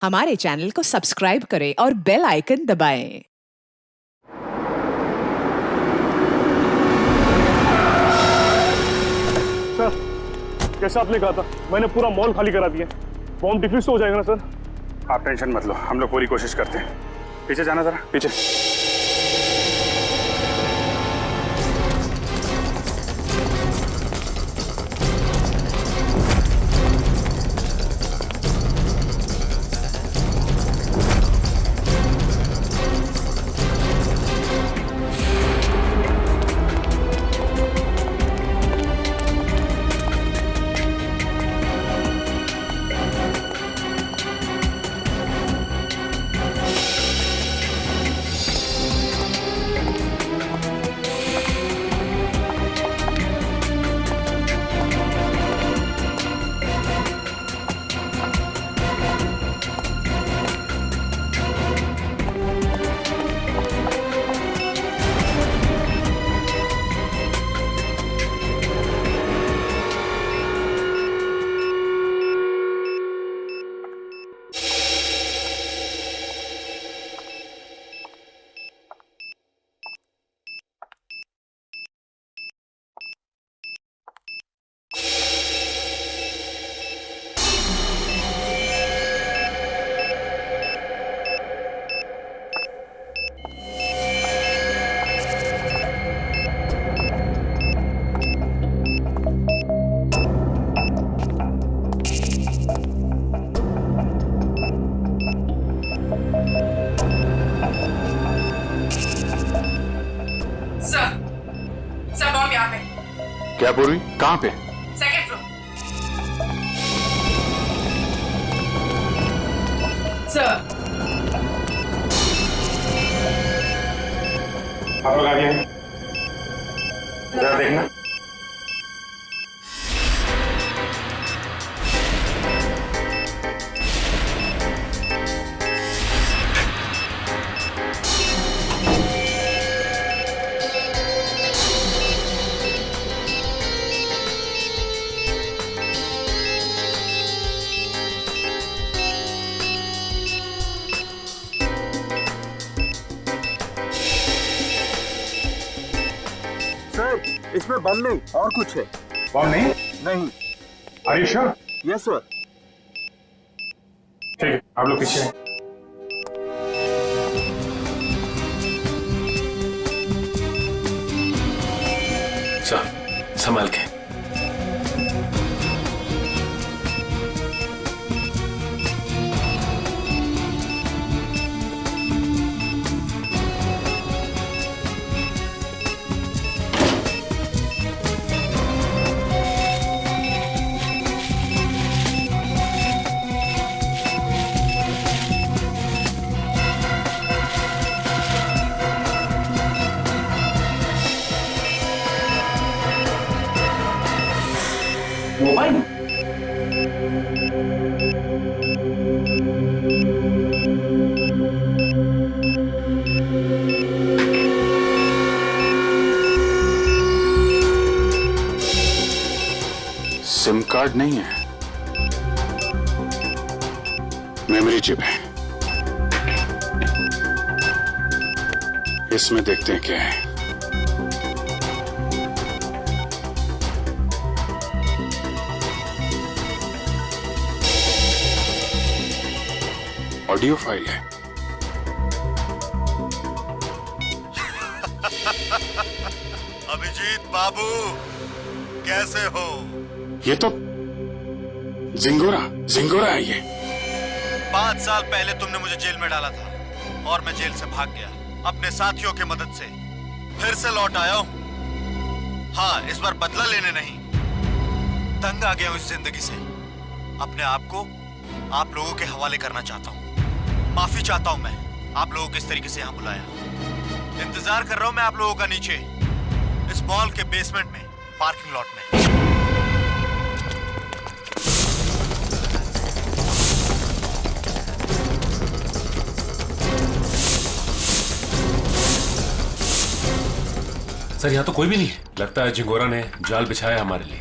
हमारे चैनल को सब्सक्राइब करें और बेल आइकन दबाएं। सर, जैसा आपने कहा था, मैंने पूरा मॉल खाली करा दिया। बॉम्ब डिफ्यूज हो जाएगा ना सर? आप टेंशन मत लो, हम लोग पूरी कोशिश करते हैं। पीछे जाना जरा, पीछे। सर बॉम्ब यहाँ पे। क्या पूर्वी, कहाँ पे? Second floor. सर आप लोग आगे हैं, जरा देखना। सर, इसमें बम नहीं और कुछ है। बॉम्ब नहीं? नहीं। Are you sure? Yes sir. ठीक है, आप लोग पीछे हैं। सर, संभाल के। मोबाइल? सिम कार्ड नहीं है, मेमोरी चिप है। इसमें देखते हैं क्या है। ऑडियो फाइल है। अभिजीत बाबू, कैसे हो? ये तो जिंगोरा है ये। 5 साल पहले तुमने मुझे जेल में डाला था और मैं जेल से भाग गया अपने साथियों की मदद से। फिर से लौट आया हूं। हाँ, इस बार बदला लेने नहीं, तंग आ गया हूं इस जिंदगी से। अपने आप को आप लोगों के हवाले करना चाहता हूं। माफी चाहता हूं मैं, आप लोगों को इस तरीके से यहां बुलाया। इंतजार कर रहा हूं मैं आप लोगों का नीचे, इस मॉल के बेसमेंट में, पार्किंग लॉट में। सर, यहाँ तो कोई भी नहीं है। लगता है जिंगोरा ने जाल बिछाया हमारे लिए।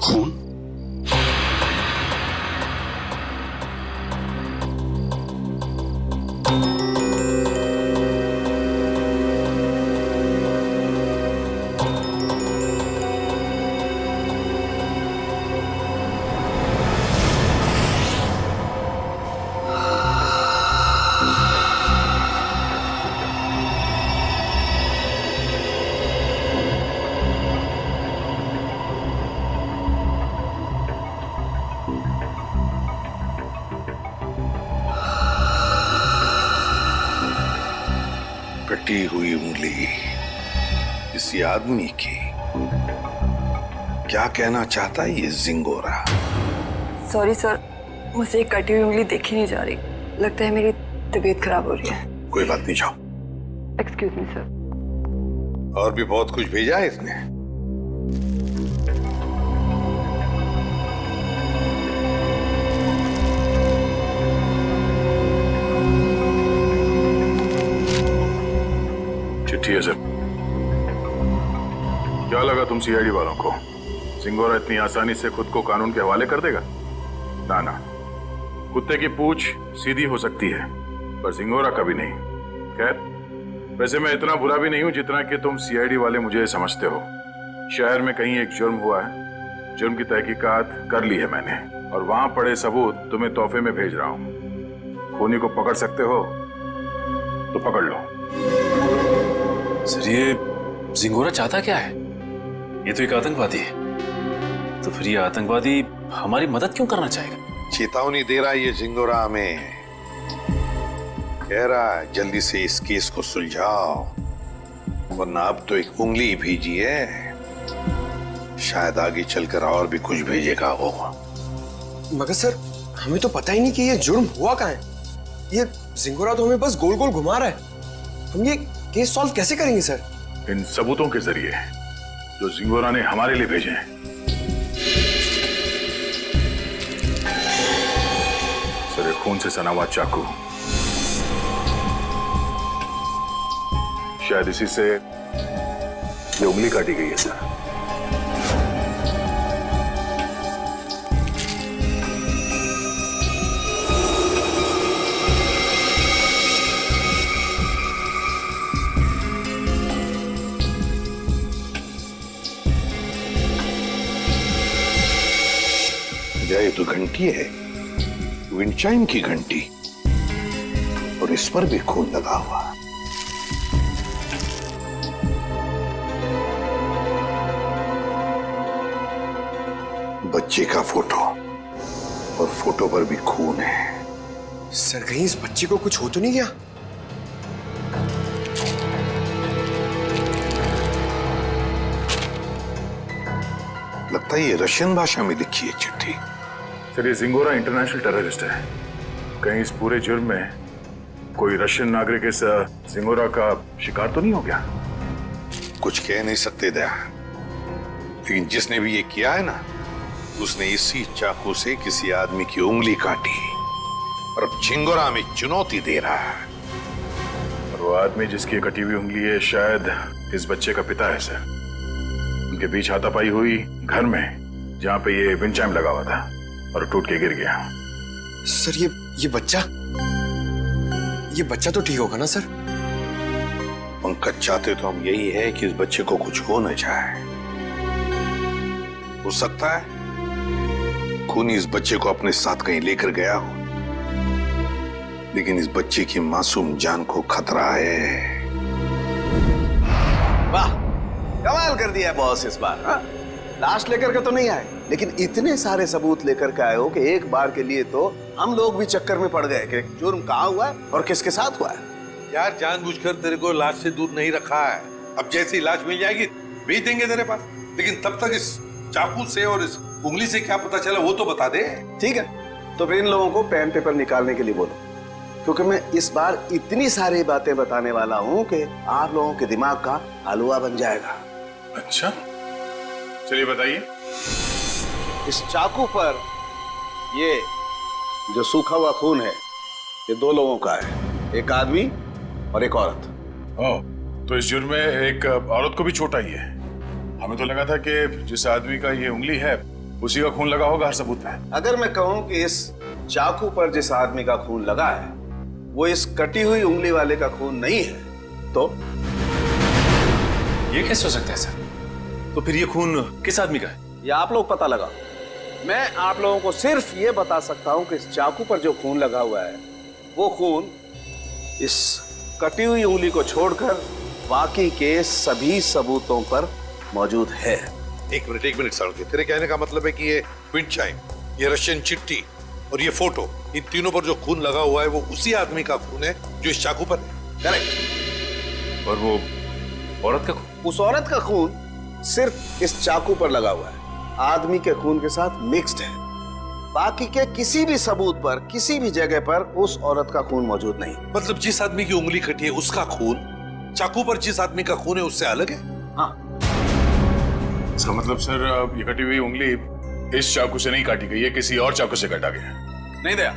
खून? कटी हुई उंगली किसी आदमी की। क्या कहना चाहता है ये जिंगोरा? सॉरी सर, मुझे एक कटी हुई उंगली देखी नहीं जा रही। लगता है मेरी तबीयत खराब हो रही है। कोई बात नहीं, जाओ। Excuse me sir. और भी बहुत कुछ भेजा है इसने। चिट्ठी है सर। क्या लगा तुम सीआईडी वालों को जिंगोरा इतनी आसानी से खुद को कानून के हवाले कर देगा? ना ना, कुत्ते की पूंछ सीधी हो सकती है पर जिंगोरा कभी नहीं। खैर, वैसे मैं इतना बुरा भी नहीं हूं जितना कि तुम सीआईडी वाले मुझे समझते हो। शहर में कहीं एक जुर्म हुआ है, जुर्म की तहकीकात कर ली है मैंने और वहां पड़े सबूत तुम्हें तोहफे में भेज रहा हूं। खूनी को पकड़ सकते हो तो पकड़ लो। सर, ये जिंगोरा चाहता क्या है? ये तो एक आतंकवादी है। तो फिर ये आतंकवादी हमारी मदद क्यों करना चाहेगा? चेतावनी दे रहा है ये जिंगोरा हमें। कह रहा है जल्दी से इस केस को सुलझाओ, वरना अब तो एक उंगली भेजी है, शायद आगे चलकर और भी कुछ भेजेगा वो। मगर सर, हमें तो पता ही नहीं कि ये जुर्म हुआ कहाँ है। ये जिंगोरा तो हमें बस गोल गोल घुमा रहा है। हम ये केस सॉल्व कैसे करेंगे सर? इन सबूतों के जरिए जो जिंगोरा ने हमारे लिए भेजे हैं। सर, खून से सना हुआ चाकू, शायद इसी से ये उंगली काटी गई है सर। ये तो घंटी है, विंडचाइम की घंटी, और इस पर भी खून लगा हुआ। बच्चे का फोटो, और फोटो पर भी खून है। सर, कहीं इस बच्चे को कुछ हो तो नहीं गया? लगता है ये रशियन भाषा में लिखी है चिट्ठी। सर, ये जिंगोरा इंटरनेशनल टेररिस्ट है। कहीं इस पूरे जुर्म में कोई रशियन नागरिक इस जिंगोरा का शिकार तो नहीं हो गया? कुछ कह नहीं सकते दया, लेकिन जिसने भी ये किया है ना, उसने इसी चाकू से किसी आदमी की उंगली काटी और अब जिंगोरा में चुनौती दे रहा है। और वो आदमी जिसकी कटी हुई उंगली है शायद इस बच्चे का पिता है सर। उनके बीच हाथापाई हुई घर में, जहां पे ये विंडचाइम लगा हुआ था और टूट के गिर गया। सर, ये बच्चा तो ठीक होगा ना सर? पंकज, चाहते तो हम यही है कि इस बच्चे को कुछ हो न जाए। हो सकता है खूनी इस बच्चे को अपने साथ कहीं लेकर गया हो, लेकिन इस बच्चे की मासूम जान को खतरा है। वाह, कमाल कर दिया बॉस इस बार। हाँ? लाश लेकर के तो नहीं आए, लेकिन इतने सारे सबूत लेकर के आए हो कि एक बार के लिए तो हम लोग भी चक्कर में पड़ गए कि जुर्म कहाँ हुआ है और किसके साथ हुआ है। यार, जानबूझकर तेरे को लाश से दूर नहीं रखा है। अब जैसी लाश मिल जाएगी भेज देंगे तेरे पास, लेकिन तब तक इस चाकू से और इस उंगली से क्या पता चला वो तो बता दे। ठीक है, तो फिर इन लोगों को पेन पेपर निकालने के लिए बोलो, क्योंकि मैं इस बार इतनी सारी बातें बताने वाला हूँ कि आप लोगों के दिमाग का हलवा बन जाएगा। अच्छा, चलिए बताइए। इस चाकू पर ये जो सूखा हुआ खून है, ये दो लोगों का है, एक आदमी और एक औरत। ओह, तो इस जुर्म में एक औरत को भी छोटा ही है। हमें तो लगा था कि जिस आदमी का ये उंगली है उसी का खून लगा होगा हर सबूत पे। अगर मैं कहूं कि इस चाकू पर जिस आदमी का खून लगा है वो इस कटी हुई उंगली वाले का खून नहीं है तो ये कैसे हो सकता है सर? तो फिर ये खून किस आदमी का है? ये आप लोग पता लगा। मैं आप लोगों को सिर्फ ये बता सकता हूं कि इस चाकू पर जो खून लगा हुआ है वो खून इस कटी हुई उंगली को छोड़कर बाकी के सभी सबूतों पर मौजूद है। एक मिनट साड़ू, तेरे कहने का मतलब है कि ये विंड चाइम, ये रशियन चिट्ठी और ये फोटो, इन तीनों पर जो खून लगा हुआ है वो उसी आदमी का खून है जो इस चाकू पर है। करेक्ट। और वो औरत का खून? उस औरत का खून सिर्फ इस चाकू पर लगा हुआ है, आदमी के खून के साथ मिक्स्ड है। बाकी के किसी भी सबूत पर किसी भी जगह पर उस औरत का खून मौजूद नहीं। मतलब जिस आदमी की उंगली कटी है उसका खून चाकू पर जिस आदमी का खून है उससे अलग है? हाँ। इसका मतलब सर ये कटी हुई उंगली इस चाकू से नहीं काटी गई है, किसी और चाकू से काटा गया है। नहीं दया,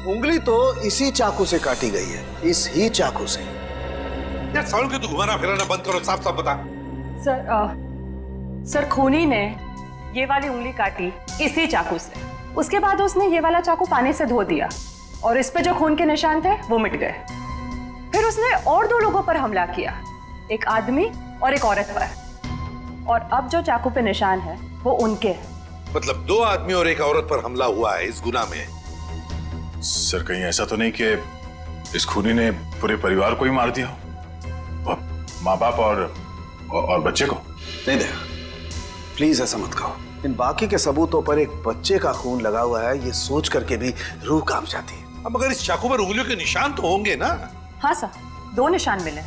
उंगली तो इसी चाकू से काटी गई है, इस ही चाकू से। यार साड़ू के तू घुमाना फिराना बंद करो, साफ साफ बता। सर खूनी ने ये वाली उंगली काटी इसी चाकू से, उसके बाद उसने ये वाला चाकू पानी से धो दिया और इस पे जो खून के निशान थे वो मिट गए। फिर उसने और 2 लोगों पर हमला किया, एक आदमी और एक औरत पर, और अब जो चाकू पे निशान है वो उनके हैं। मतलब 2 आदमी और एक औरत पर हमला हुआ है इस गुनाह में। सर कहीं ऐसा तो नहीं कि इस खूनी ने पूरे परिवार को ही मार दिया हो, माँ बाप और बच्चे को? नहीं दया, प्लीज ऐसा मत कहो। इन बाकी के सबूतों पर एक बच्चे का खून लगा हुआ है, ये सोच करके भी रूह कांप जाती है। अब मगर इस चाकू पर उंगलियों के निशान तो होंगे ना? हाँ सर, 2 निशान मिले,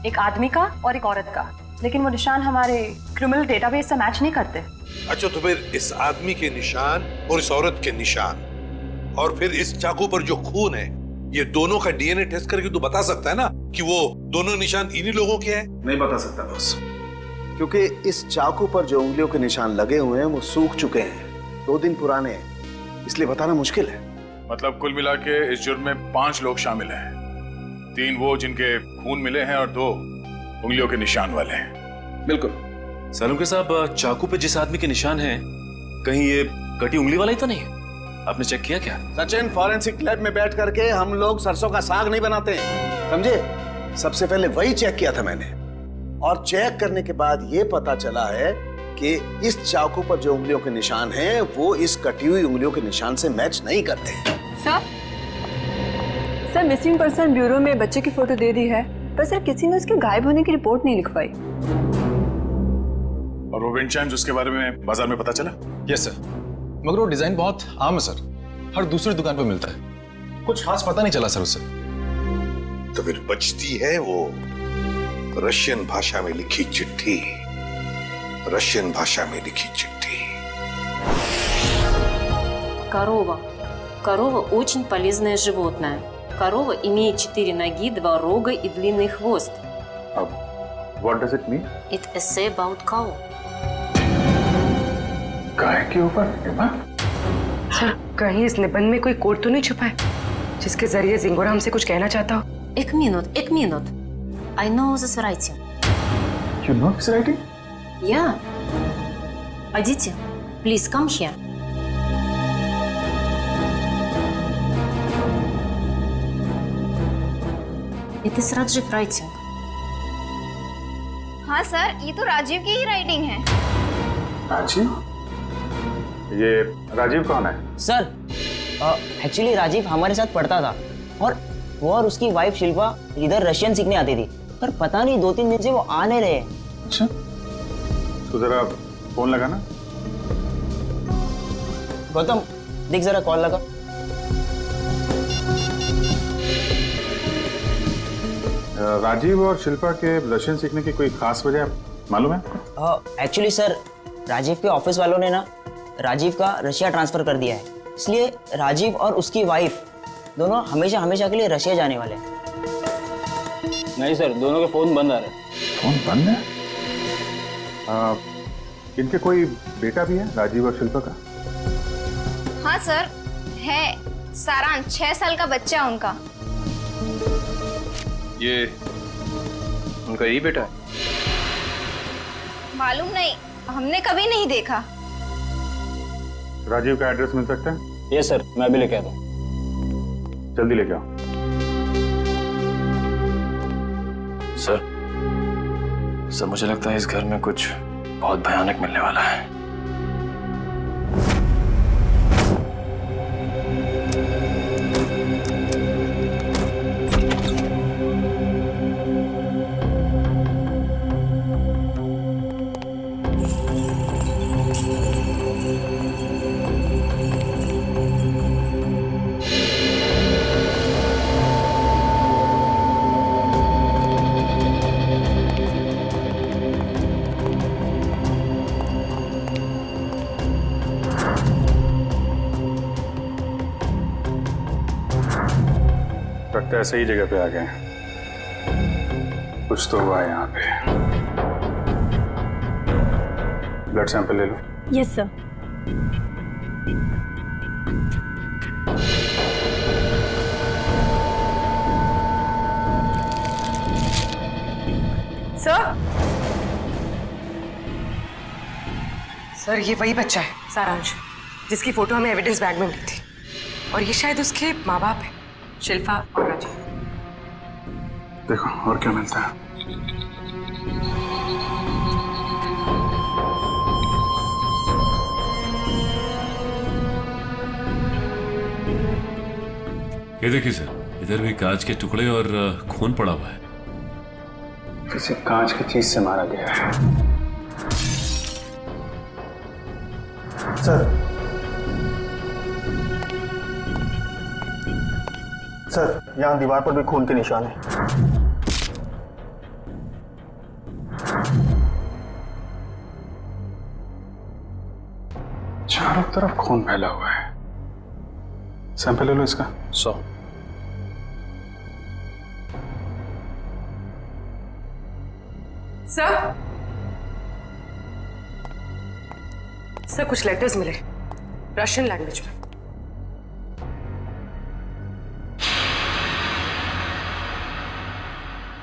एक आदमी का और एक औरत का, लेकिन वो निशान हमारे क्रिमिनल डेटाबेस से मैच नहीं करते। अच्छा, तो फिर इस आदमी के निशान और इस औरत के निशान और फिर इस चाकू पर जो खून है, ये दोनों का डीएनए टेस्ट करके तू बता सकता है ना कि वो दोनों निशान इन्हीं लोगों के हैं? नहीं बता सकता बॉस, क्योंकि इस चाकू पर जो उंगलियों के निशान लगे हुए हैं वो सूख चुके हैं, 2 दिन पुराने हैं, इसलिए बताना मुश्किल है। मतलब कुल मिला के इस जुर्म में 5 लोग शामिल हैं, 3 वो जिनके खून मिले हैं और 2 उंगलियों के निशान वाले हैं। बिल्कुल। सालुंके साहब, चाकू पे जिस आदमी के निशान हैं, कहीं ये कटी उंगली वाला ही तो नहीं है? आपने चेक किया क्या? सचिन, फॉरेंसिक लैब में बैठ करके हम लोग सरसों का साग नहीं बनाते, समझे? सबसे पहले वही चेक किया था मैंने, और चेक करने के बाद ये पता चला है कि इस चाकू पर जो उंगलियों के निशान हैं वो इस कटी हुई उंगलियों के निशान से मैच नहीं करते। सर मिसिंग पर्सन ब्यूरो में बच्चे की फोटो दे दी है, पर सर किसी ने उसके गायब होने की रिपोर्ट नहीं लिखवाई। और वो विंड चाइम्स, उसके बारे में बाजार में पता चला? यस सर, मगर वो डिजाइन बहुत आम है सर, हर दूसरी दुकान पर मिलता है, कुछ खास पता नहीं चला सर उससे। तो फिर बचती है वो रशियन भाषा में लिखी चिट्ठी, रशियन भाषा में लिखी चिट्ठी। Корова очень полезное животное. Корова имеет 4 ноги, 2 рога и длинный хвост. What does it mean? It essay about cow. गाय के ऊपर? सर कहीं इस निबंध में कोई कोड तो नहीं छुपा है जिसके जरिए जिंगोरा हमसे कुछ कहना चाहता हो? एक minute. I know this writing. You know this writing? Yeah. Aditi, please come here. It is Rajiv writing. हाँ सर, ये तो राजीव की ही राइटिंग है। राजीव? ये राजीव कौन है? सर एक्चुअली राजीव हमारे साथ पढ़ता था, और वो और उसकी वाइफ शिल्पा इधर रशियन सीखने आती थी, पर पता नहीं 2-3 दिन से वो आ नहीं रहे। अच्छा, तो जरा फोन लगाना। गौतम देख जरा, कॉल लगा। राजीव और शिल्पा के रशियन सीखने की कोई खास वजह मालूम है आपको? एक्चुअली सर, राजीव के ऑफिस वालों ने ना राजीव का रशिया ट्रांसफर कर दिया है, इसलिए राजीव और उसकी वाइफ दोनों हमेशा के लिए रशिया जाने वाले हैं। नहीं सर, दोनों के फोन बंद आ रहे हैं। फोन बंद है? इनके कोई बेटा भी है, राजीव और शिल्पा का? हाँ सर है, सारांश 6 साल का बच्चा है उनका। ये उनका यही बेटा है? मालूम नहीं, हमने कभी नहीं देखा। राजीव का एड्रेस मिल सकता है? यस सर, मैं अभी लेके आता हूँ। जल्दी लेके आओ। सर मुझे लगता है इस घर में कुछ बहुत भयानक मिलने वाला है। लगता है सही जगह पे आ गए हैं। कुछ तो हुआ है यहाँ पे। ब्लड सैंपल ले लो। Yes sir. सर ये वही बच्चा है सारांश, जिसकी फोटो हमें एविडेंस बैग में मिली थी, और ये शायद उसके माँ बाप है, शिल्पा और राजीव। देखो और क्या मिलता है। ये देखिए सर, इधर भी कांच के टुकड़े और खून पड़ा हुआ है। किसी कांच की चीज से मारा गया है। सर, यहाँ दीवार पर भी खून के निशान है। चारों तरफ खून फैला हुआ है। सैंपल ले लो इसका। 100। सर कुछ लेटर्स मिले रशियन लैंग्वेज में।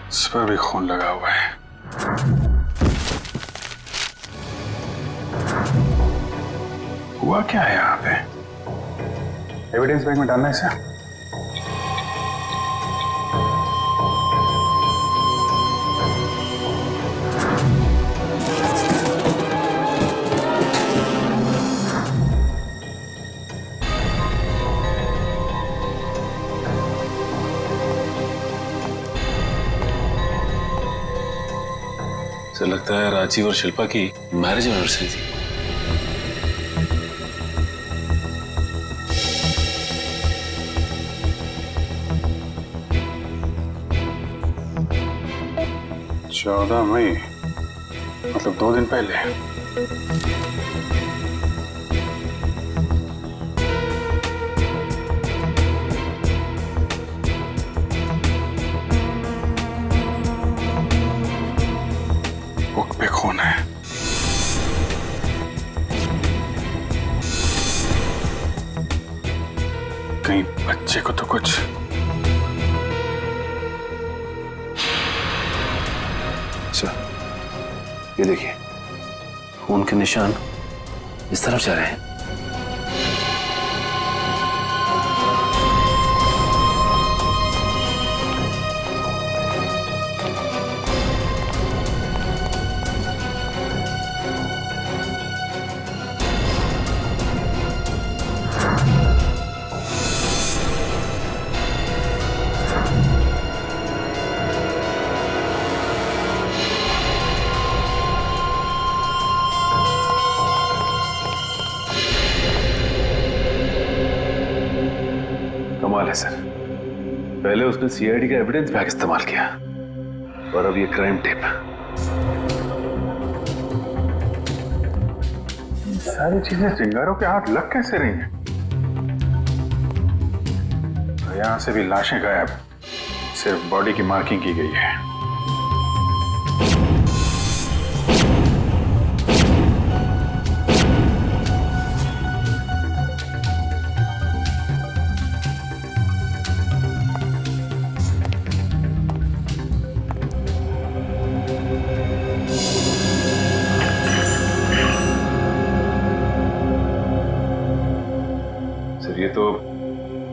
इस पर भी खून लगा हुआ है। हुआ क्या है यहाँ पे? एविडेंस बैग में डालना है इसे। सर लगता है राजीव और शिल्पा की मैरिज एनिवर्सरी थी। चौदह मई, मतलब 2 दिन पहले। बुक पे खून है। कहीं बच्चे को तो कुछ। सर ये देखिए, खून के निशान इस तरफ जा रहे हैं। कमाल है सर, पहले उसने सीआईडी का एविडेंस बैग इस्तेमाल किया और अब ये क्राइम टेप। सारी चीजें चिंगारों के हाथ लग कैसे रही हैं? यहां से भी लाशें गायब, सिर्फ बॉडी की मार्किंग की गई है। ये तो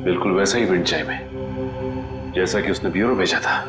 बिल्कुल वैसा ही विंचाई में जैसा कि उसने ब्यूरो भेजा था।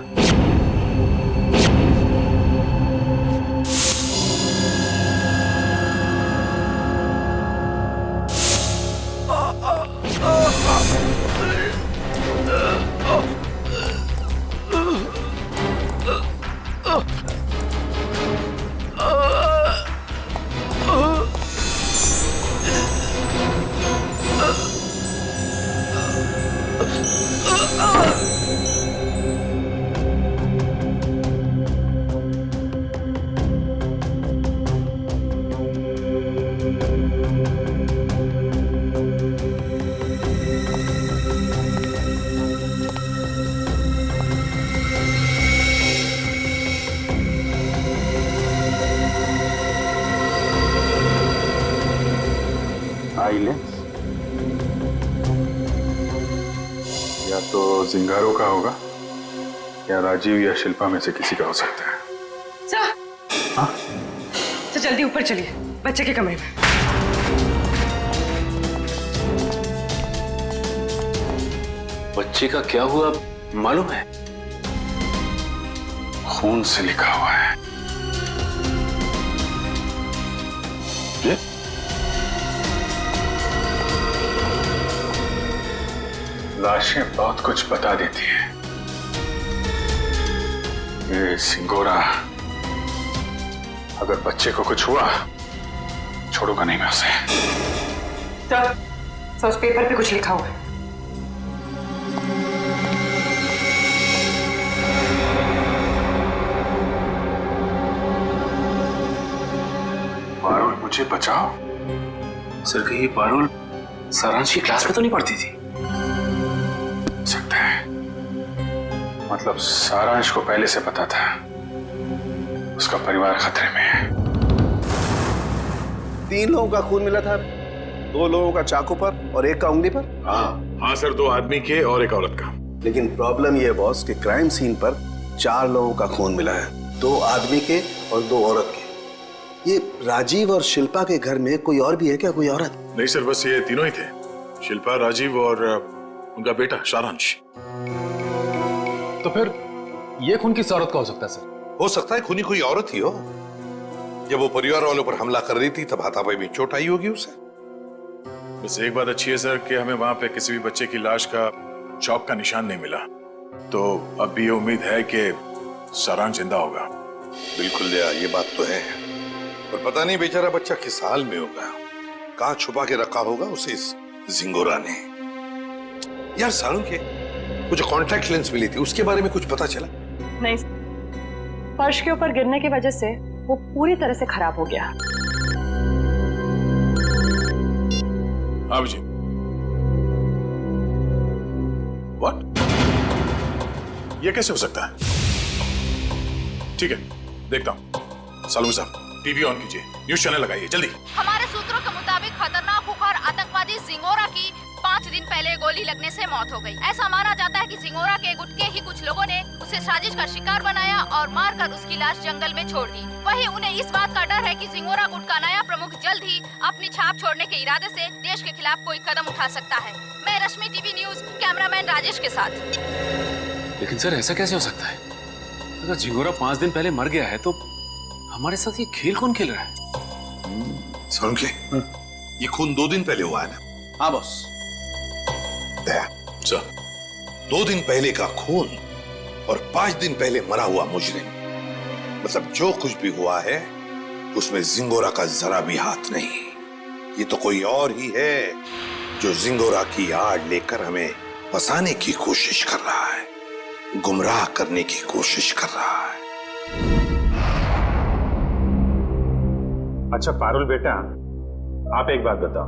या तो जिंगारो का होगा या राजीव या शिल्पा में से किसी का हो सकता है। सर, हाँ? तो जल्दी ऊपर चलिए, बच्चे के कमरे में। बच्चे का क्या हुआ मालूम है? खून से लिखा हुआ है। ये? लाशें बहुत कुछ बता देती है। ये सिंगोरा अगर बच्चे को कुछ हुआ छोड़ूंगा नहीं मैं उसे। तो उस पेपर पे कुछ लिखा हुआ है। पारुल मुझे बचाओ। सर कहीं पारुल सारांश की क्लास में तो नहीं पढ़ती थी? सकता है, मतलब सारांश को पहले से पता था उसका परिवार खतरे में है। 3 लोगों का खून मिला था, 2 लोगों का चाकू पर और 1 का उंगली पर। हाँ सर, 2 आदमी के और 1 औरत का। लेकिन प्रॉब्लम यह है बॉस कि क्राइम सीन पर 4 लोगों का खून मिला है, 2 आदमी के और 2 औरत के। ये राजीव और शिल्पा के घर में कोई और भी है क्या, कोई औरत? नहीं सर, बस ये तीनों ही थे, शिल्पा, राजीव और उनका बेटा सारांश। तो फिर ये खून किस औरत का हो सकता है सर? हो सकता है खूनी कोई औरत ही हो। जब वो परिवार वालों पर हमला कर रही थी तब हाथापाई में चोट आई होगी उसे। बस एक बात अच्छी है सर कि हमें वहां पे किसी भी बच्चे की लाश का चौक का निशान नहीं मिला, तो अब भी ये उम्मीद है कि सारांश जिंदा होगा। बिल्कुल दया, ये बात तो है, पर पता नहीं बेचारा बच्चा किस हाल में होगा, कहाँ छुपा के रखा होगा उसे इस जिंगोरा ने। यार सारुण के वो जो कॉन्टैक्ट लेंस मिली थी उसके बारे में कुछ पता चला? नहीं, फर्श के ऊपर गिरने की वजह से वो पूरी तरह से खराब हो गया। हाँ जी। व्हाट? ये कैसे हो सकता है? ठीक है, देखता हूं। सालू साहब, टीवी ऑन कीजिए, न्यूज चैनल लगाइए जल्दी। हमारे सूत्रों के मुताबिक खतरनाक खुखार आतंकवादी जिंगोरा की 5 दिन पहले गोली लगने से मौत हो गई। ऐसा माना जाता है कि जिंगोरा के गुट के ही कुछ लोगों ने उसे साजिश का शिकार बनाया और मारकर उसकी लाश जंगल में छोड़ दी। वहीं उन्हें इस बात का डर है कि जिंगोरा गुट का नया प्रमुख जल्द ही अपनी छाप छोड़ने के इरादे से देश के खिलाफ कोई कदम उठा सकता है। मैं रश्मि, टीवी न्यूज, कैमरामैन राजेश के साथ। लेकिन सर ऐसा कैसे हो सकता है? अगर जिंगोरा 5 दिन पहले मर गया है तो हमारे साथ ये खेल कौन खेल रहा है? सारुण के ये खून 2 दिन पहले हुआ है ना? हाँ बॉस। दया सर, 2 दिन पहले का खून और 5 दिन पहले मरा हुआ मुजरिम, मतलब जो कुछ भी हुआ है उसमें जिंगोरा का जरा भी हाथ नहीं। ये तो कोई और ही है जो जिंगोरा की आड़ लेकर हमें फंसाने की कोशिश कर रहा है, गुमराह करने की कोशिश कर रहा है। अच्छा पारुल बेटा, आप एक बात बताओ,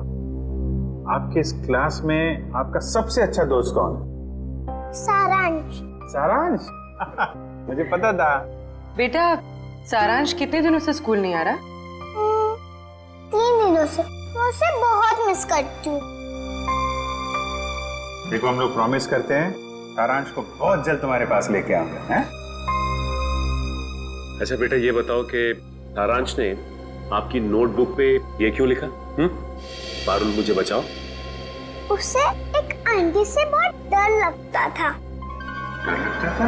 आपके इस क्लास में आपका सबसे अच्छा दोस्त कौन है? सारांश। सारांश? मुझे पता था। बेटा, सारांश कितने दिनों से स्कूल नहीं आ रहा? 3 दिनों से। मैं उसे बहुत मिस करती हूँ। देखो, हम लोग प्रॉमिस करते हैं सारांश को बहुत जल्द तुम्हारे पास लेके आऊंगा, हैं? अच्छा बेटा, ये बताओ कि सारांश ने आपकी नोटबुक पे ये क्यों लिखा? पारुल मुझे बचाओ। उसे एक आंटी से बहुत डर लगता था। डर लगता था?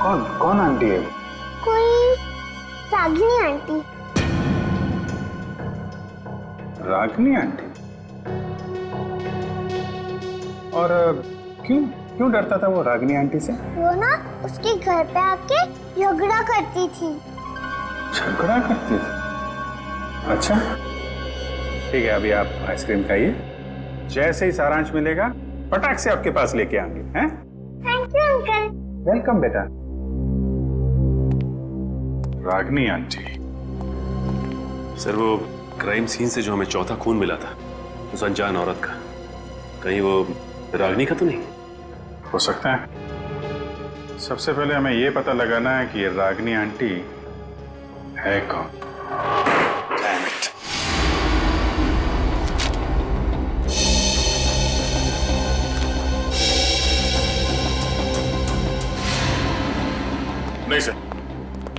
कौन कौन आंटी है? कोई रागिनी आंटी। रागिनी आंटी? और क्यों क्यों डरता था वो रागिनी आंटी से? वो ना उसके घर पे आके झगड़ा करती थी। झगड़ा करती थी? अच्छा ठीक है, अभी आप आइसक्रीम खाइए, जैसे ही सारांश मिलेगा पटाख से आपके पास लेके आएंगे। हैं? Thank you uncle. वेलकम बेटा। रागिनी आंटी। सर वो क्राइम सीन से जो हमें चौथा खून मिला था उस अनजान औरत का, कहीं वो रागिनी का तो नहीं? हो सकता है। सबसे पहले हमें यह पता लगाना है कि ये रागिनी आंटी है कौन। Damn it. नहीं सर,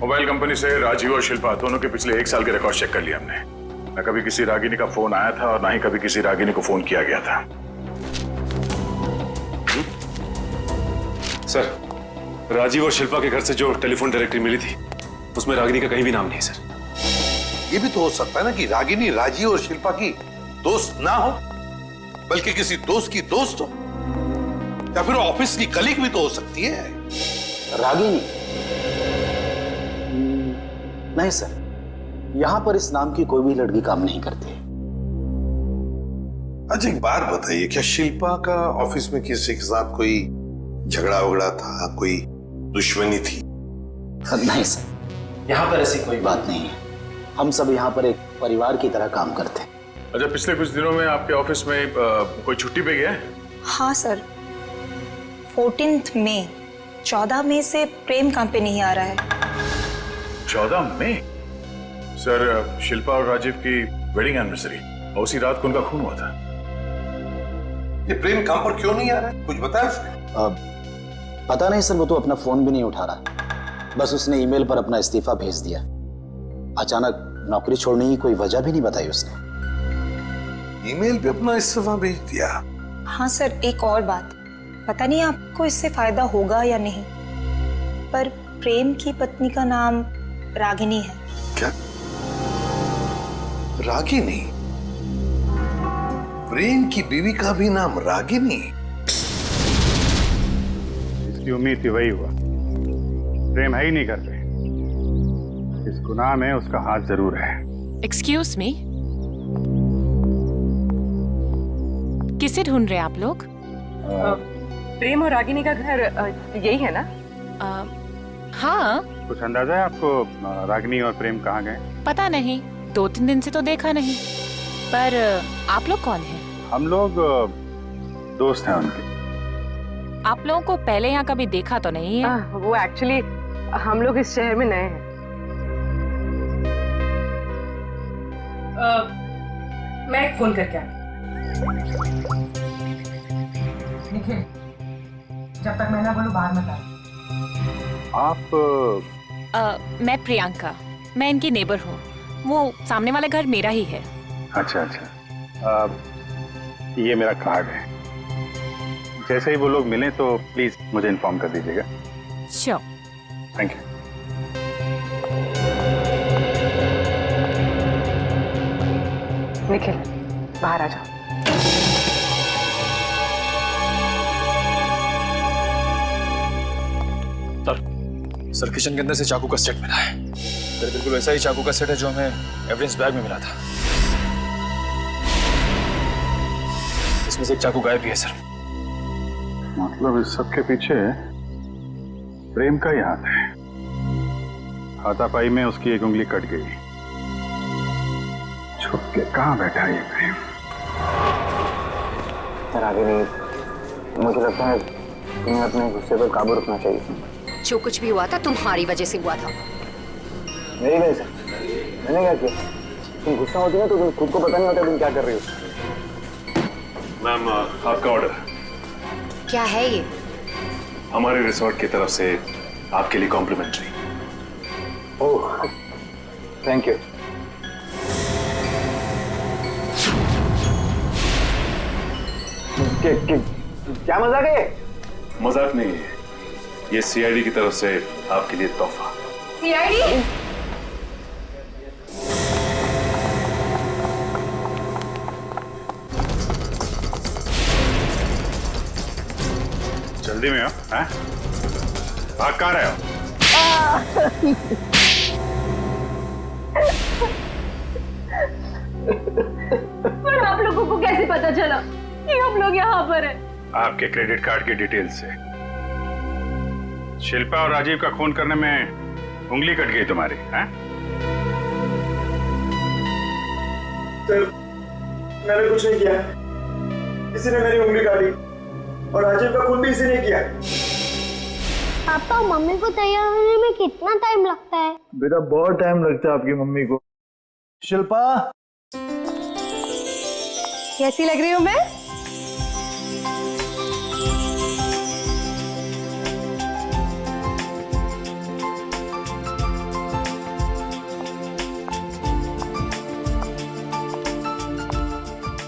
मोबाइल कंपनी से राजीव और शिल्पा दोनों के पिछले 1 साल के रिकॉर्ड चेक कर लिया हमने। न कभी किसी रागिनी का फोन आया था और ना ही कभी किसी रागिनी को फोन किया गया था। सर राजीव और शिल्पा के घर से जो टेलीफोन डायरेक्टरी मिली थी उसमें रागिनी का कहीं भी नाम नहीं है सर। ये भी तो हो सकता है ना कि रागिनी राजीव और शिल्पा की दोस्त ना हो, बल्कि किसी दोस्त की दोस्त हो, या फिर ऑफिस की कलीग भी तो हो सकती है। रागिनी? नहीं सर, यहां पर इस नाम की कोई भी लड़की काम नहीं करती। अच्छा एक बात बताइए, क्या शिल्पा का ऑफिस में किसी के साथ कोई झगड़ा वगड़ा था, कोई दुश्मनी थी? नहीं सर, यहाँ पर ऐसी कोई बात नहीं है। हम सब यहाँ पर एक परिवार की तरह काम करते हैं। अच्छा पिछले कुछ दिनों में आपके ऑफिस में कोई छुट्टी पे गया है? हाँ सर, 14 मई 14 मई से प्रेम काम पे नहीं आ रहा है। 14 मई? सर शिल्पा और राजीव की वेडिंग एनिवर्सरी और उसी रात को उनका खून हुआ था। ये प्रेम काम पर क्यों नहीं आ रहा है, कुछ बताया उसने? पता नहीं सर, वो तो अपना फोन भी नहीं उठा रहा। बस उसने ईमेल पर अपना इस्तीफा भेज दिया। अचानक नौकरी छोड़ने की कोई वजह भी नहीं बताई उसने। ईमेल पे अपना इस्तीफा भेज दिया? हाँ सर, एक और बात, पता नहीं आपको इससे फायदा होगा या नहीं, पर प्रेम की पत्नी का नाम रागिनी है। क्या? रागिनी? प्रेम की बीवी का भी नाम रागिनी? इसकी उम्मीद थी वही हुआ। प्रेम है ही नहीं करते, इस गुनाह में उसका हाथ जरूर है। एक्सक्यूज मी, किसे ढूंढ रहे हैं आप लोग? प्रेम और रागिनी का घर यही है ना? हाँ। कुछ अंदाजा है आपको रागिनी और प्रेम कहाँ गए? पता नहीं, 2-3 दिन से तो देखा नहीं। पर आप लोग कौन हैं? हम लोग दोस्त हैं उनके। आप लोगों को पहले यहाँ कभी देखा तो नहीं है? वो एक्चुअली हम लोग इस शहर में नए हैं। मैं एक फोन करके आती। जब तक मैं ना बोलूं बाहर मत आना। आप? मैं प्रियंका, मैं इनकी नेबर हूँ। वो सामने वाला घर मेरा ही है। अच्छा अच्छा, ये मेरा कार्ड है। जैसे ही वो लोग मिलें तो प्लीज मुझे इन्फॉर्म कर दीजिएगा। श्योर। Thank you. निखिल, बाहर आ जाओ। सर किचन के अंदर से चाकू का सेट मिला है। सर बिल्कुल वैसा ही चाकू का सेट है जो हमें एविडेंस बैग में मिला था। इसमें से एक चाकू गायब भी है सर। मतलब इस सब के पीछे प्रेम का ही हाथ है। हाथापाई में उसकी एक उंगली कट गई। छुप के कहाँ बैठा ये प्रेम? रागिनी, मुझे लगता है तुम्हें अपने गुस्से पर काबू रखना चाहिए। जो कुछ भी हुआ था तुम्हारी वजह से हुआ था। नहीं नहीं सर, मैंने क्या किया? तुम गुस्सा होती है तो तुम खुद को पता नहीं होता तुम क्या कर रही हो। मैम आपका ऑर्डर। क्या है ये? हमारे रिसोर्ट की तरफ से आपके लिए कॉम्प्लीमेंट्री। Oh thank you. क्या मजाक है? मजाक नहीं है, ये सीआईडी की तरफ से आपके लिए तोहफा। सीआईडी? जल्दी में हो, हैं? भाग कहाँ रहे हो? पर आप लोगों को कैसे पता चला कि हम लोग यहाँ पर हैं? आपके क्रेडिट कार्ड की डिटेल से। शिल्पा और राजीव का खून करने में उंगली कट गई तुम्हारी, हैं? सर, मैंने कुछ नहीं किया, किसी ने मेरी उंगली काटी और राजीव का खून भी इसी ने किया। पापा, मम्मी को तैयार होने में कितना टाइम लगता है? बेटा बहुत टाइम लगता है आपकी मम्मी को। शिल्पा, कैसी लग रही हूँ मैं?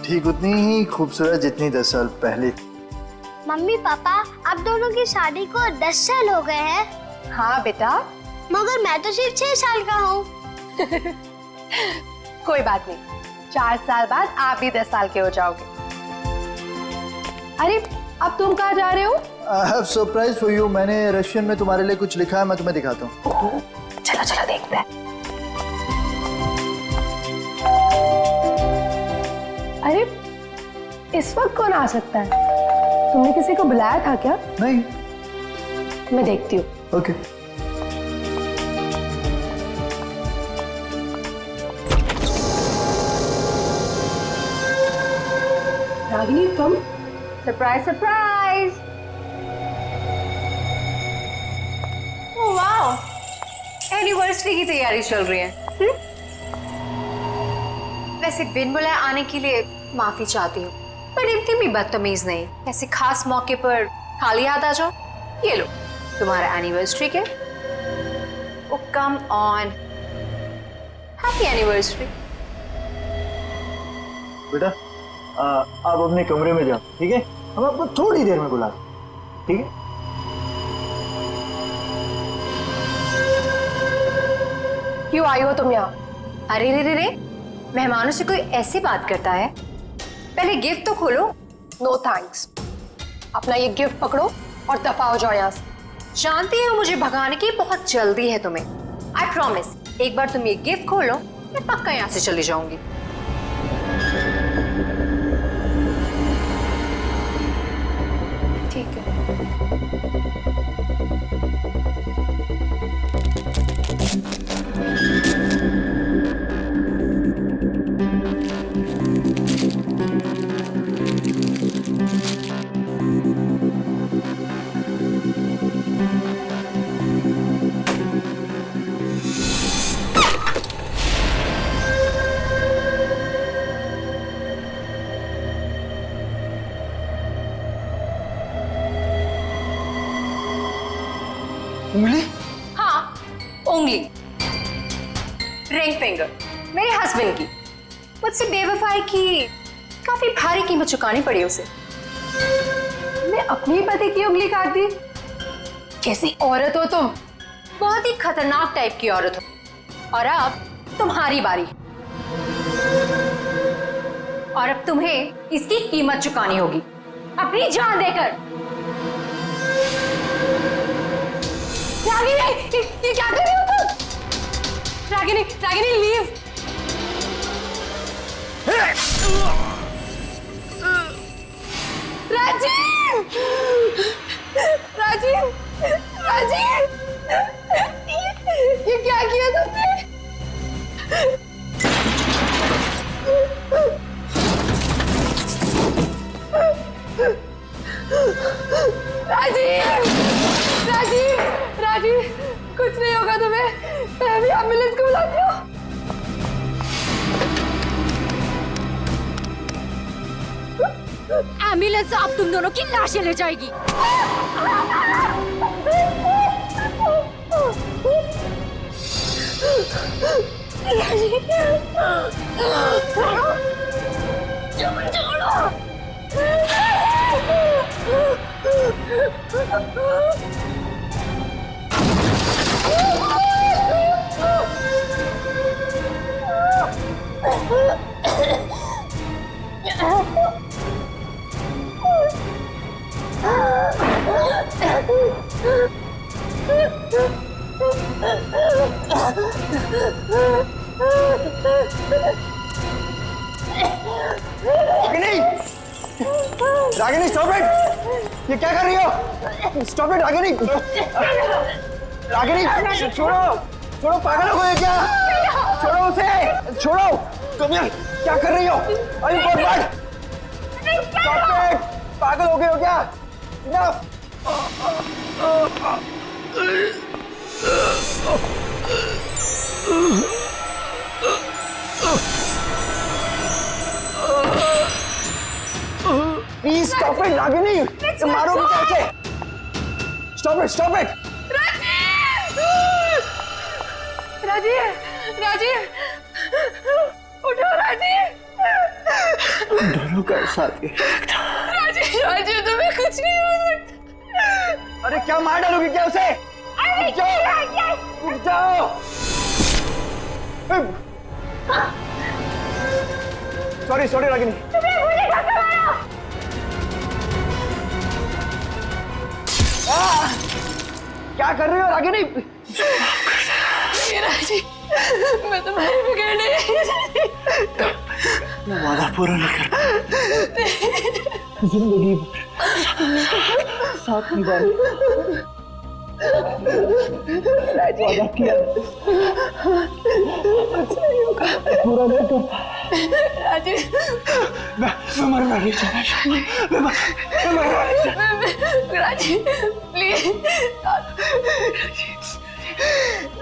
ठीक उतनी ही खूबसूरत जितनी 10 साल पहले। मम्मी पापा, आप दोनों की शादी को 10 साल हो गए हैं। हाँ बेटा। मगर मैं तो सिर्फ 6 साल का हूँ। कोई बात नहीं, 4 साल बाद आप भी 10 साल के हो जाओगे। अरे अब तुम कहाँ जा रहे हो? I have surprise for you। मैंने रशियन में तुम्हारे लिए कुछ लिखा है, मैं तुम्हें दिखाता हूँ। चलो चलो देखते हैं। अरे इस वक्त कौन आ सकता है? तुमने किसी को बुलाया था क्या? नहीं। मैं देखती हूँ। ओके। रागिनी तुम? Surprise surprise. Oh wow, anniversary की तैयारी चल रही है। वैसे बिन बुलाए आने के लिए माफी चाहती हूँ, पर इतनी भी बदतमीज नहीं। ऐसे खास मौके पर खाली हाथ आ जाओ। ये लो तुम्हारा एनिवर्सरी के। ओ कम ऑन, हैप्पी एनिवर्सरी। बेटा आप अपने कमरे में जाओ, ठीक है? हम आपको थोड़ी देर में बुला रहे, ठीक है? क्यों आई हो तुम यहाँ? अरे रे रे रे, मेहमानों से कोई ऐसे बात करता है? पहले गिफ्ट तो खोलो। नो थैंक्स, अपना ये गिफ्ट पकड़ो और दफा हो जाओ यहाँ से। जानती हो मुझे भगाने की बहुत जल्दी है तुम्हें। आई प्रॉमिस, एक बार तुम ये गिफ्ट खोलो मैं पक्का यहाँ से चली जाऊंगी। ठीक है। उंगली? हाँ, उंगली, रिंग फिंगर, मेरे हस्बैंड की। मुझसे बेवफाई की काफी भारी कीमत चुकानी पड़ी उसे। मैं अपनी पति की उंगली काट दी? कैसी औरत हो तुम? बहुत ही खतरनाक टाइप की औरत हो। और अब तुम्हारी बारी। और अब तुम्हें इसकी कीमत चुकानी होगी, अपनी जान देकर। रागिनी, ये क्या कर रही हो तुम? रागिनी, रागिनी लीव। राजीव, राजीव, राजीव, ये क्या किया तुमने? राजीव, राजीव, राजीव, कुछ नहीं होगा तुम्हें। मैं अभी एम्बुलेंस को बुलाती हूँ। एम्बुलेंस अब तुम दोनों की लाशें ले जाएगी। छोड़ो। Ragini stop it! ये क्या कर रही हो? Stop it Ragini! रागिनी छोड़ो! छोड़ो, पागल हो गए क्या? छोड़ो उसे! छोड़ो! तुम यार क्या कर रही हो? अरे बर्बाद! Stop it! पागल हो गए हो क्या? Enough! Please stop it Ragini! मारोगी कैसे? Stop it! Stop it! Rajiv, Rajiv, उठो राजीव। दोनों का साथ ही। राजीव, राजीव तुम्हें कुछ नहीं हो सकता। अरे क्या मार डालोगी क्या उसे? उठ जाओ! उठ जाओ! Sorry sorry Ragini. मुझे कैसे मारा? क्या कर रही हो रागिनी? राजीव, मैं तुम्हारे बगैर नहीं। मैं वादा पूरा नहीं कर पाया। जिंदगी भर साथ निभाने वादा किया, पूरा नहीं कर पाया। राजीव, मैं मरना नहीं चाहता। मैं मरना नहीं चाहता। Rajiv please,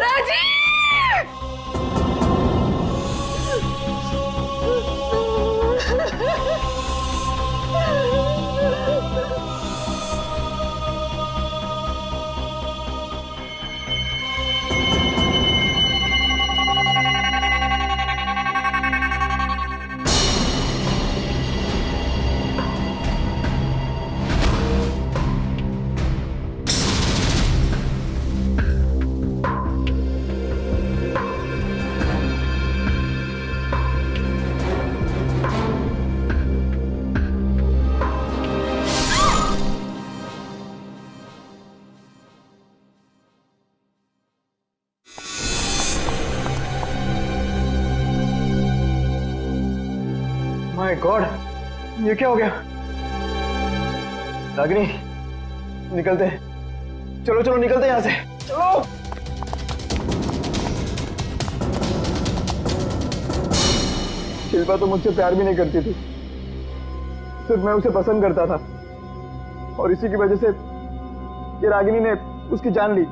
Rajiv. My God, ये क्या हो गया? रागिनी निकलते हैं। चलो चलो निकलते हैं यहाँ से। चलो। शिल्पा तो मुझसे प्यार भी नहीं करती थी, सिर्फ मैं उसे पसंद करता था, और इसी की वजह से ये रागिनी ने उसकी जान ली।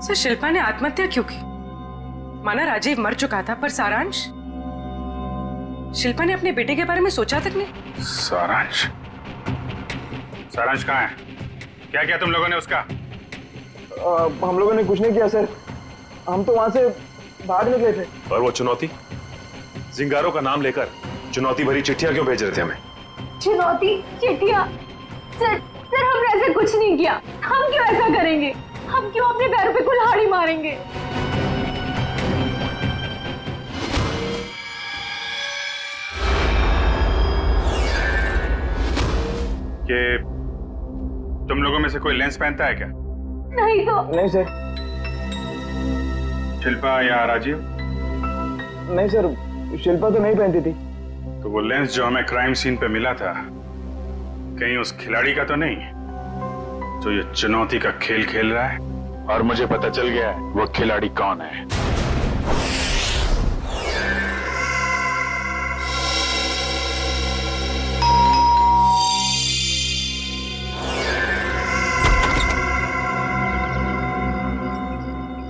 सर शिल्पा ने आत्महत्या क्यों की? माना राजीव मर चुका था, पर सारांश? शिल्पा ने अपने बेटे के बारे में सोचा तक नहीं। सारांश? सारांश कहाँ है? क्या किया तुम लोगों ने उसका? हम लोगों ने कुछ नहीं किया सर, हम तो वहां से भाग निकले थे। और वो चुनौती, जिंगारों का नाम लेकर चुनौती भरी चिट्ठियां क्यों भेज रहे थे हमें? चुनौती, चिट्ठियां? सर हमने ऐसा कुछ नहीं किया। हम क्यों ऐसा करेंगे? हम क्यों अपने पैरों पे कुल्हाड़ी मारेंगे? कि तुम लोगों में से कोई लेंस पहनता है क्या? नहीं तो। नहीं सर। शिल्पा या राजीव? नहीं सर, शिल्पा तो नहीं पहनती थी। तो वो लेंस जो हमें क्राइम सीन पे मिला था, कहीं उस खिलाड़ी का तो नहीं जो ये चुनौती का खेल खेल रहा है? और मुझे पता चल गया है वो खिलाड़ी कौन है।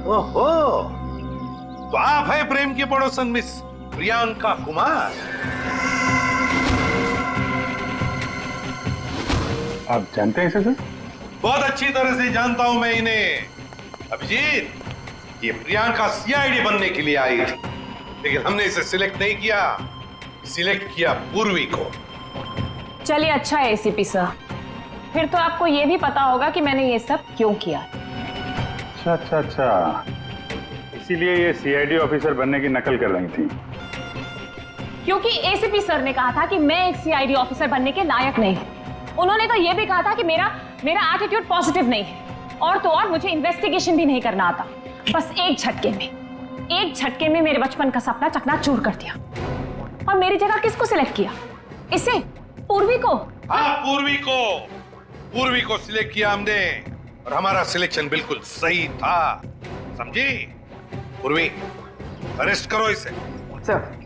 ओहो, तो आप है प्रेम की पड़ोसन मिस प्रियंका कुमार। आप जानते हैं इसे सर? बहुत अच्छी तरह से जानता हूं मैं इन्हें। अभिजीत, ये प्रियंका सीआईडी बनने के लिए आई थी, लेकिन हमने इसे सिलेक्ट नहीं किया, सिलेक्ट किया पूर्वी को। चलिए अच्छा है एसीपी सर, फिर तो आपको ये भी पता होगा कि मैंने ये सब क्यों किया। अच्छा अच्छा अच्छा, इसीलिए ये सीआईडी ऑफिसर बनने की नकल कर रही थी। क्योंकि एसीपी सर ने कहा था कि मैं एक सीआईडी ऑफिसर बनने के लायक नहीं हूं। उन्होंने तो ये भी कहा था कि मेरा एटीट्यूड पॉजिटिव नहीं है, और तो और मुझे इन्वेस्टिगेशन भी नहीं करना आता। बस एक झटके में मेरे बचपन का सपना चकनाचूर कर दिया। और मेरी जगह किसको सिलेक्ट किया? इसे, पूर्वी को। हाँ, पूर्वी को सिलेक्ट किया हमने, और हमारा सिलेक्शन बिल्कुल सही था, समझी? पूर्वी, अरेस्ट करो इसे। सर।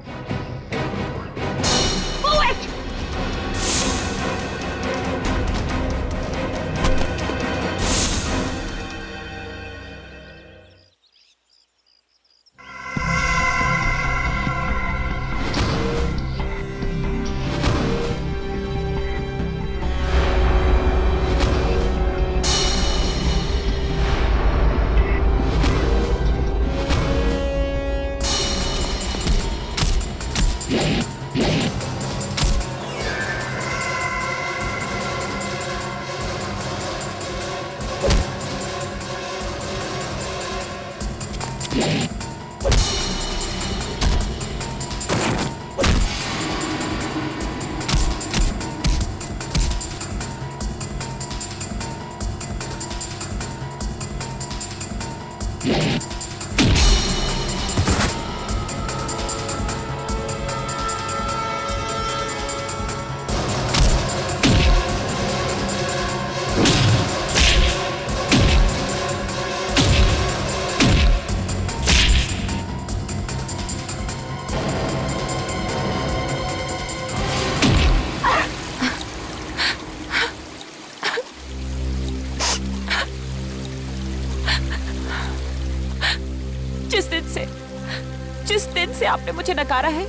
जिस दिन से आपने मुझे नकारा है,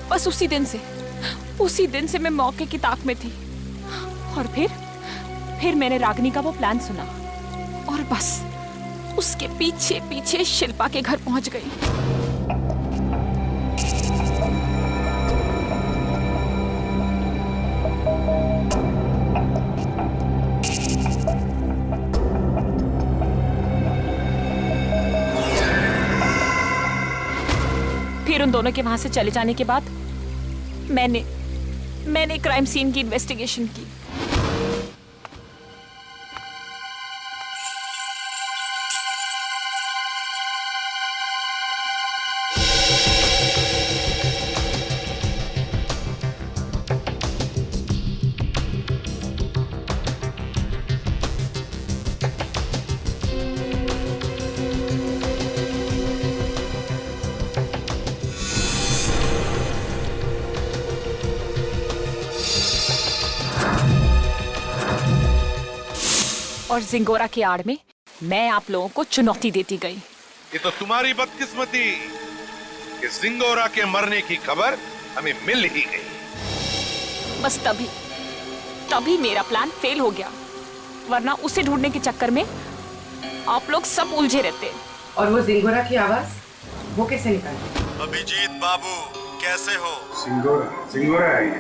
बस उसी दिन से मैं मौके की ताक में थी। और फिर मैंने रागिनी का वो प्लान सुना, और बस उसके पीछे पीछे शिल्पा के घर पहुंच गई। फिर उन दोनों के वहां से चले जाने के बाद मैंने क्राइम सीन की इन्वेस्टिगेशन की। और जिंगोरा की आड़ में मैं आप लोगों को चुनौती देती गई। ये तो तुम्हारी बदकिस्मती कि जिंगोरा के मरने की खबर हमें मिल ही गई। बस तभी मेरा प्लान फेल हो गया, वरना उसे ढूंढने के चक्कर में आप लोग सब उलझे रहते। और वो जिंगोरा की आवाज वो कैसे निकाली? अभिजीत बाबू कैसे हो? सिंगोरा है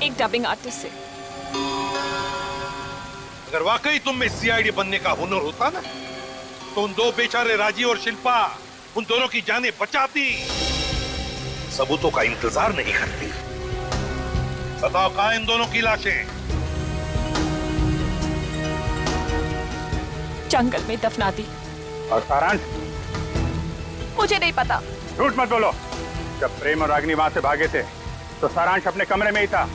एक डबिंग आर्टिस्ट से। अगर वाकई तुम में सीआईडी बनने का हुनर होता ना, तो उन दो बेचारे राजीव और शिल्पा उन दोनों की जानें बचाती, सबूतों का इंतजार नहीं करती। बताओ कहां इन दोनों की लाशें? जंगल में दफना दी। और सारांश? मुझे नहीं पता। झूठ मत बोलो। जब प्रेम और रागिनी वहां से भागे थे तो सारांश अपने कमरे में ही था।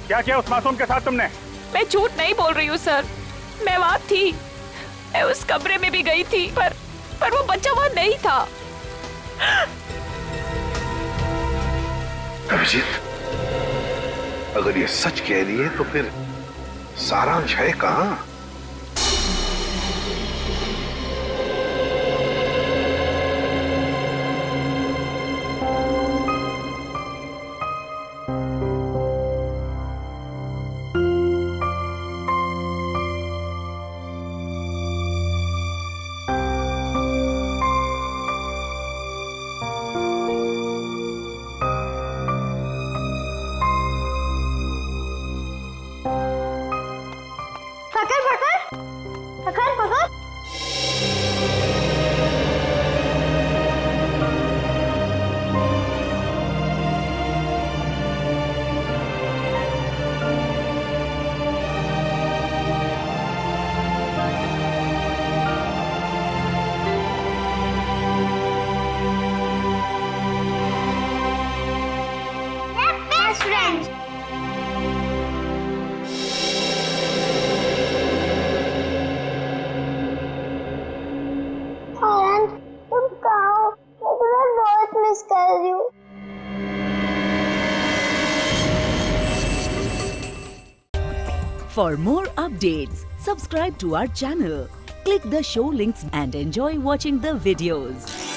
क्या किया उस मासूम के साथ तुमने? मैं झूठ नहीं बोल रही हूँ सर, मैं वहां थी, मैं उस कमरे में भी गई थी, पर वो बच्चा वहां नहीं था। अभिजीत, अगर ये सच कह रही है तो फिर सारांश है कहां? मिस कर रही हूँ। For more updates, subscribe to our channel, click the show links and enjoy watching the videos.